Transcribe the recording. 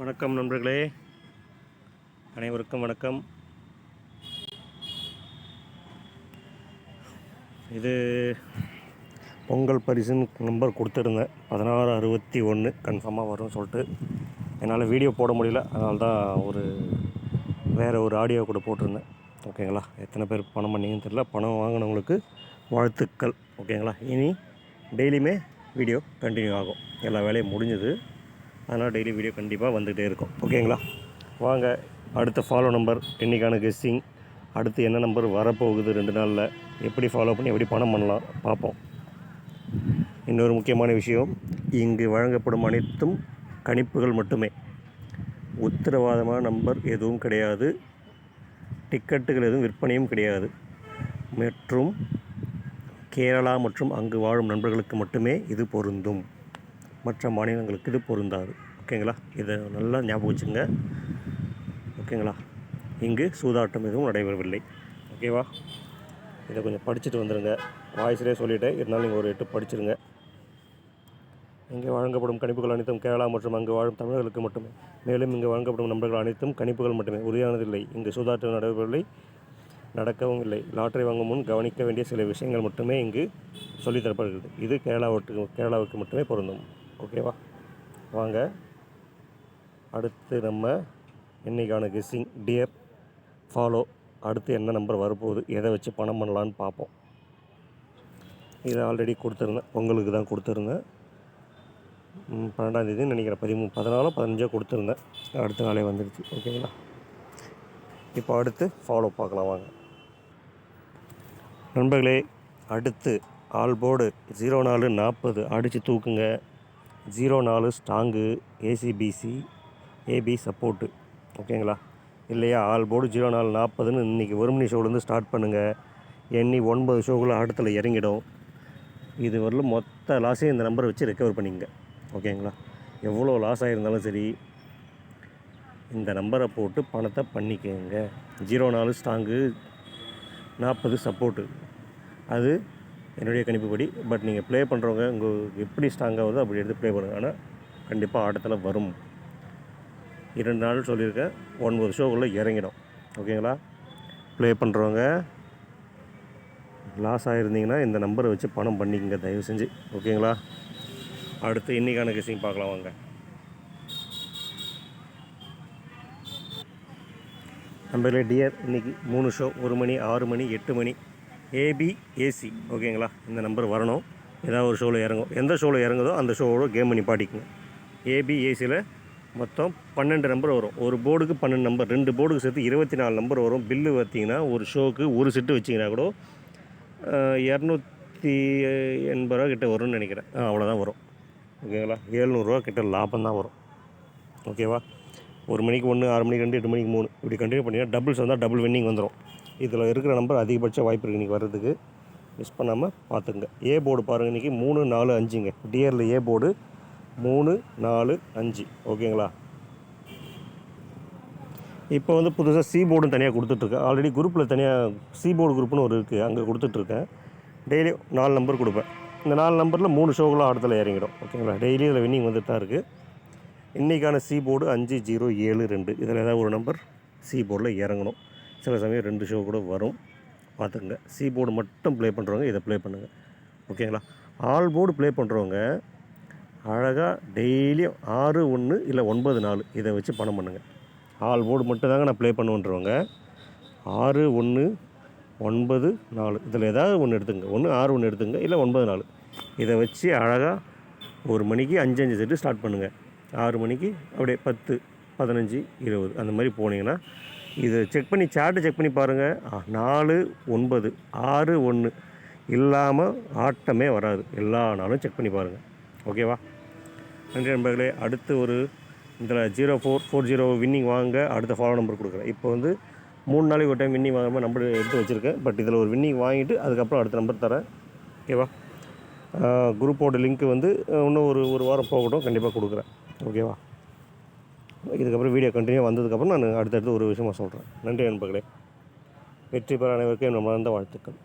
வணக்கம் நண்பர்களே, அனைவருக்கும் வணக்கம். இது பொங்கல் பரிசுன்னு நம்பர் கொடுத்துருந்தேன் 1661 கன்ஃபார்மாக வரும்னு சொல்லிட்டு என்னால் வீடியோ போட முடியல. அதனால தான் வேறு ஒரு ஆடியோ கூட போட்டிருந்தேன். ஓகேங்களா, எத்தனை பேர் பணம் பண்ணிங்கன்னு தெரியல. பணம் வாங்கினவங்களுக்கு வாழ்த்துக்கள். ஓகேங்களா, இனி டெய்லியுமே வீடியோ கண்டினியூ ஆகும். எல்லா வேலையும் முடிஞ்சது, அதனால் டெய்லி வீடியோ கண்டிப்பாக வந்துகிட்டே இருக்கும். ஓகேங்களா, வாங்க அடுத்த ஃபாலோ நம்பர் இன்றைக்கான கெஸ்ஸிங். அடுத்து என்ன நம்பர் வரப்போகுது 2 நாளில், எப்படி ஃபாலோ பண்ணி எப்படி பணம் பண்ணலாம் பார்ப்போம். இன்னொரு முக்கியமான விஷயம், இங்கு வழங்கப்படும் அனைத்தும் கணிப்புகள் மட்டுமே, உத்தரவாதமான நம்பர் எதுவும் கிடையாது, டிக்கெட்டுகள் எதுவும் விற்பனையும் கிடையாது. மற்றும் கேரளா மற்றும் அங்கு வாழும் நண்பர்களுக்கு மட்டுமே இது பொருந்தும், மற்ற மாநிலங்களுக்கு இது பொருந்தாது. ஓகேங்களா, இதை நல்லா ஞாபகம் வச்சுங்க. ஓகேங்களா, இங்கு சூதாட்டம் எதுவும் நடைபெறவில்லை. ஓகேவா, இதை கொஞ்சம் படிச்சுட்டு வந்துடுங்க. வாய்ஸ்லேயே சொல்லிவிட்டேன், இருந்தாலும் நீங்கள் ஒரு 8 படிச்சுருங்க. இங்கே வழங்கப்படும் கணிப்புகள் அனைத்தும் கேரளா மற்றும் அங்கு வாழும் தமிழர்களுக்கு மட்டுமே. மேலும் இங்கு வழங்கப்படும் நம்பர்கள் அனைத்தும் கணிப்புகள் மட்டுமே, உறுதியானதில்லை. இங்கு சூதாட்டம் நடைபெறவில்லை, நடக்கவும் இல்லை. லாட்டரி வாங்கும் முன் கவனிக்க வேண்டிய சில விஷயங்கள் மட்டுமே இங்கு சொல்லித்தரப்படுகிறது. இது கேரளாவுக்கு மட்டுமே பொருந்தும். ஓகேவா, வாங்க அடுத்து நம்ம இன்றைக்கான கெஸ்ஸிங் டியர் ஃபாலோ. அடுத்து என்ன நம்பர் வரப்போகுது, எதை வச்சு பணம் பண்ணலான்னு பார்ப்போம். இதை ஆல்ரெடி கொடுத்துருந்தேன், பொங்கலுக்கு தான் கொடுத்துருந்தேன். 12ஆம் தேதி நினைக்கிறேன், 14 15 கொடுத்துருந்தேன். அடுத்த நாளே வந்துடுச்சு. ஓகேங்களா, இப்போ அடுத்து ஃபாலோ பார்க்கலாம் வாங்க நண்பர்களே. அடுத்து ஆல் போர்டு 0440 அடித்து தூக்குங்க. 04 ஸ்ட்ராங்கு, ஏசிபிசி, ஏபி சப்போர்ட்டு. ஓகேங்களா, இல்லையா ஆல் போர்டு 0440ன்னு இன்றைக்கி 1 மணி ஷோலேருந்து ஸ்டார்ட் பண்ணுங்கள். எண்ணி 9 ஷோக்குள்ளே ஆட்டத்தில் இறங்கிடும். இது வரலும் மொத்த லாஸையும் இந்த நம்பரை வச்சு ரெக்கவர் பண்ணிங்க. ஓகேங்களா, எவ்வளோ லாஸ் ஆகிருந்தாலும் சரி இந்த நம்பரை போட்டு பணத்தை பண்ணிக்கோங்க. 04 ஸ்ட்ராங்கு, 40 சப்போர்ட்டு. அது என்னுடைய கணிப்புப்படி. பட் நீங்கள் ப்ளே பண்ணுறவங்க உங்களுக்கு எப்படி ஸ்ட்ராங்காக வருதோ அப்படி எடுத்து ப்ளே பண்ணுங்கள். ஆனால் கண்டிப்பாக ஆட்டத்தில் வரும். 2 நாள் சொல்லியிருக்கேன், 9 ஷோக்குள்ளே இறங்கிடும். ஓகேங்களா, ப்ளே பண்ணுறவங்க லாஸ் ஆகிருந்தீங்கன்னா இந்த நம்பரை வச்சு பணம் பண்ணிக்கங்க தயவு செஞ்சு. ஓகேங்களா, அடுத்து இன்றைக்கான கெஸ்ஸிங் பார்க்கலாம் வாங்க. நம்பர்களே டியர், இன்றைக்கி 3 ஷோ, 1 மணி, 6 மணி, 8 மணி, ஏபி, ஏசி. ஓகேங்களா, இந்த நம்பர் வரணும். ஏதாவது ஒரு ஷோவில் இறங்கும். எந்த ஷோவில் இறங்குதோ அந்த ஷோவோட கேம் பண்ணி பாட்டிக்குங்க. ஏபி, ஏசியில் மொத்தம் 12 நம்பர் வரும். ஒரு போர்டுக்கு 12 நம்பர், 2 போர்டுக்கு சேர்த்து 24 நம்பர் வரும். பில்லு பார்த்திங்கன்னா ஒரு ஷோவுக்கு ஒரு செட்டு வச்சிங்கன்னா கூட 280 ரூபா கிட்ட வரும்னு நினைக்கிறேன். அவ்வளோதான் வரும். ஓகேங்களா, 700 ரூபா கிட்ட லாபம் தான் வரும். ஓகேவா, 1 மணிக்கு 1, 6 மணிக்கு 2, 8 மணிக்கு 3, இப்படி கண்டினியூ பண்ணிங்கன்னா டபுள்ஸ் வந்தால் டபுள் வின்னிங் வந்துடும். இதில் இருக்கிற நம்பர் அதிகபட்ச வாய்ப்பு இருக்குது இன்றைக்கி வர்றதுக்கு. மிஸ் பண்ணாமல் பார்த்துங்க. ஏ போர்டு பாருங்கள், இன்றைக்கி 3, 4, 5ங்க. டியரில் ஏ போர்டு 3, 4, 5. ஓகேங்களா, இப்போ புதுசாக சி போர்டும் தனியாக கொடுத்துட்ருக்கேன். ஆல்ரெடி குரூப்பில் தனியாக சி போர்டு குரூப்னு ஒரு இருக்குது, அங்கே கொடுத்துட்ருக்கேன். டெய்லி 4 நம்பர் கொடுப்பேன். இந்த 4 நம்பரில் 3 ஷோக்குள்ள ஆட்டத்தில் இறங்கிடும். ஓகேங்களா, டெய்லி இதில் வின்னிங் வந்துட்டு தான் இருக்குது. இன்றைக்கான சி போர்டு 5072. இதில் ஏதாவது ஒரு நம்பர் சி போர்டில் இறங்கணும். சில சமயம் 2 ஷோ கூட வரும், பார்த்துக்குங்க. சி போர்டு மட்டும் ப்ளே பண்ணுறவங்க இதை ப்ளே பண்ணுங்கள். ஓகேங்களா, ஆல் போர்டு ப்ளே பண்ணுறவங்க அழகாக டெய்லியும் 6, 1 இல்லை 9, 4 இதை வச்சு பணம் பண்ணுங்கள். ஆல் போர்டு மட்டும் தாங்க நான் ப்ளே பண்ணுன்றவங்க 6, 1, 9, 4 இதில் ஏதாவது ஒன்று எடுத்துங்க. 6, 1 எடுத்துங்க, இல்லை 9, 4 இதை வச்சு அழகாக 1 மணிக்கு 5 செட்டு ஸ்டார்ட் பண்ணுங்கள். 6 மணிக்கு அப்படியே 10, 15, 20 அந்த மாதிரி போனீங்கன்னா இதை செக் பண்ணி சார்ட்டு செக் பண்ணி பாருங்கள். 4, 9, 6, 1 இல்லாமல் ஆட்டமே வராது. எல்லா நாளும் செக் பண்ணி பாருங்கள். ஓகேவா, நன்றி நண்பர்களே. அடுத்து இதில் 0440 வின்னிங் வாங்க அடுத்த ஃபாலோ நம்பர் கொடுக்குறேன். இப்போ 3 நாளைக்கு ஒரு டைம் வின்னிங் வாங்காமல் நம்பர் எடுத்து வச்சுருக்கேன். பட் இதில் ஒரு வின்னிங் வாங்கிட்டு அதுக்கப்புறம் அடுத்த நம்பர் தரேன். ஓகேவா, குரூப்போட லிங்க்கு இன்னும் ஒரு வாரம் போகட்டும், கண்டிப்பாக கொடுக்குறேன். ஓகேவா, இதுக்கப்புறம் வீடியோ கண்டினியூ வந்ததுக்கப்புறம் நான் அடுத்தடுத்து ஒரு விஷயமாக சொல்கிறேன். நன்றி நண்பர்களே. வெற்றி பெற அனைவருக்கும் என் மனமார்ந்த வாழ்த்துக்கள்.